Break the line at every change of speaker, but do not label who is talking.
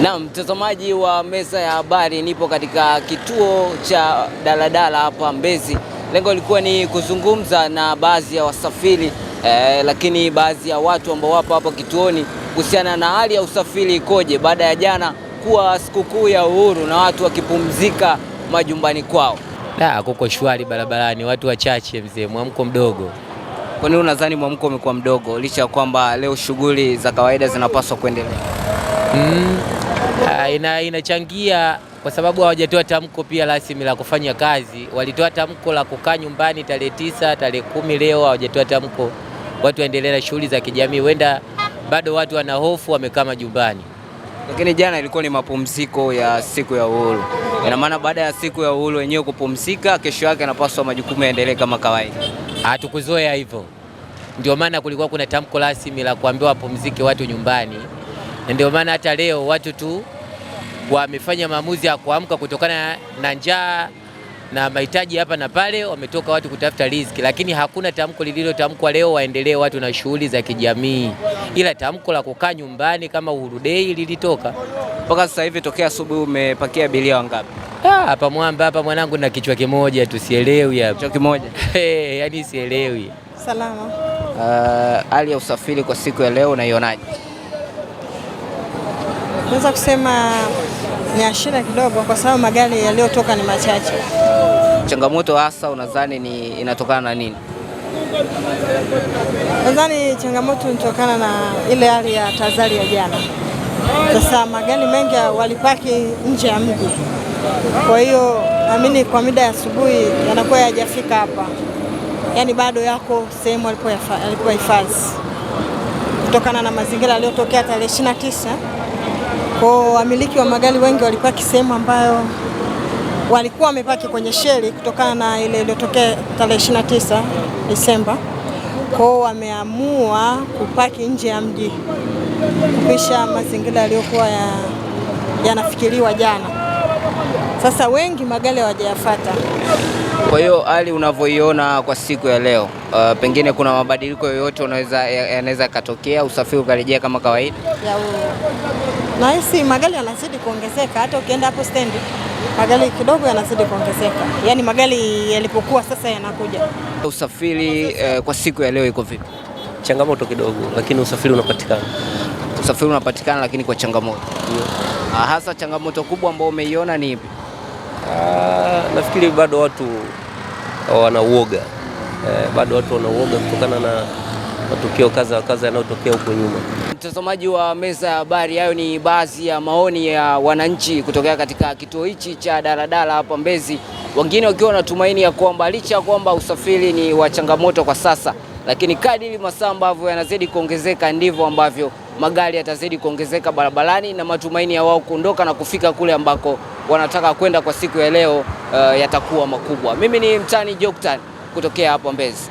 Na mtazamaji wa Meza ya Habari, nipo katika kituo cha daladala hapa Mbezi. Lengo lilikuwa ni kuzungumza na baadhi ya wasafiri lakini baadhi ya watu ambao wapo hapa kituoni kuhusiana na hali ya usafiri ikoje baada ya jana kuwa sikukuu ya uhuru na watu wakipumzika majumbani kwao.
Kuko shwari barabarani, watu wachache mzee, mwamko mdogo.
Kwa nini unadhani mwamko umekuwa mdogo licha ya kwamba leo shughuli za kawaida zinapaswa kuendelea?
Inachangia kwa sababu hawajatoa tamko pia rasmi la kufanya kazi. Walitoa tamko la kukaa nyumbani tarehe 9, tarehe 10, leo hawajatoa tamko. Watu waendelee na shughuli za kijamii, wenda bado watu wana hofu, wamekaa majumbani.
Lakini jana ilikuwa ni mapumziko ya siku ya uhuru. Ina maana baada ya siku ya uhuru wenyewe kupumzika, kesho yake anapaswa majukumu yaendelee kama kawaida.
Hatukuzoea hivyo. Ndio maana kulikuwa kuna tamko rasmi la kuambiwa wapumzike watu nyumbani. Ndio maana hata leo watu tu wamefanya maamuzi ya kuamka kutokana na njaa na mahitaji hapa na pale, wametoka watu kutafuta riziki, lakini hakuna tamko lililotamkwa leo waendelee watu na shughuli za kijamii, ila tamko la kukaa nyumbani kama Uhuru Day lilitoka.
Mpaka sasa hivi tokea asubuhi umepakia abiria wangapi?
Hapa Mwamba hapa mwanangu na kichwa kimoja tu, sielewi hapa.
Kichwa kimoja?
Yaani sielewi.
Salama.
Hali ya usafiri kwa siku ya leo unaionaje?
Naweza kusema ni shida kidogo kwa sababu magari yaliyotoka ni machache.
Changamoto hasa unadhani inatokana na nini?
Nadhani changamoto inatokana na ile hali ya tahadhari ya jana. Sasa magari mengi walipaki nje ya mji. Kwa hiyo naamini kwa mida ya asubuhi yanakuwa hajafika hapa. Yaani bado yako sehemu alipohifadhi. Kutokana na mazingira yaliyotokea tarehe 29. Kwa wamiliki wa magari wengi walipaki sehemu ambayo walikuwa wamepaki kwenye sheli kutokana na ile iliyotokea tarehe 29 Desemba. Kwa wameamua kupaki nje ya mji kupisha mazingira yaliyokuwa yanafikiriwa jana. Sasa wengi magari hawajayafuata.
Kwa hiyo hali unavyoiona kwa siku ya leo, pengine kuna mabadiliko yoyote yanaweza katokea, usafiri ukarejea kama kawaida?
Na hisi magari yanazidi kuongezeka, hata ukienda hapo stendi magari kidogo yanazidi kuongezeka. Yaani magari yalipokuwa sasa yanakuja.
Usafiri kwa siku ya leo iko vipi?
Changamoto kidogo, lakini usafiri unapatikana.
Usafiri unapatikana lakini kwa changamoto. Ndio. Hasa changamoto kubwa ambayo umeiona ni ipi?
Nafikiri bado watu wanauoga. Bado watu wanauoga kutokana na matukio kadha yanayotokea huko nyuma.
Mtazamaji wa Meza ya Habari, hayo ni baadhi ya maoni ya wananchi kutokea katika kituo hichi cha daladala hapa Mbezi. Wengine wakiwa wanatumaini ya kwamba licha ya kwamba usafiri ni wa changamoto kwa sasa, lakini kadiri masaa ambavyo yanazidi kuongezeka ndivyo ambavyo magari yatazidi kuongezeka barabarani, na matumaini ya wao kuondoka na kufika kule ambako wanataka kwenda kwa siku ya leo yatakuwa makubwa. Mimi ni Mtani Joktan kutokea hapa Mbezi.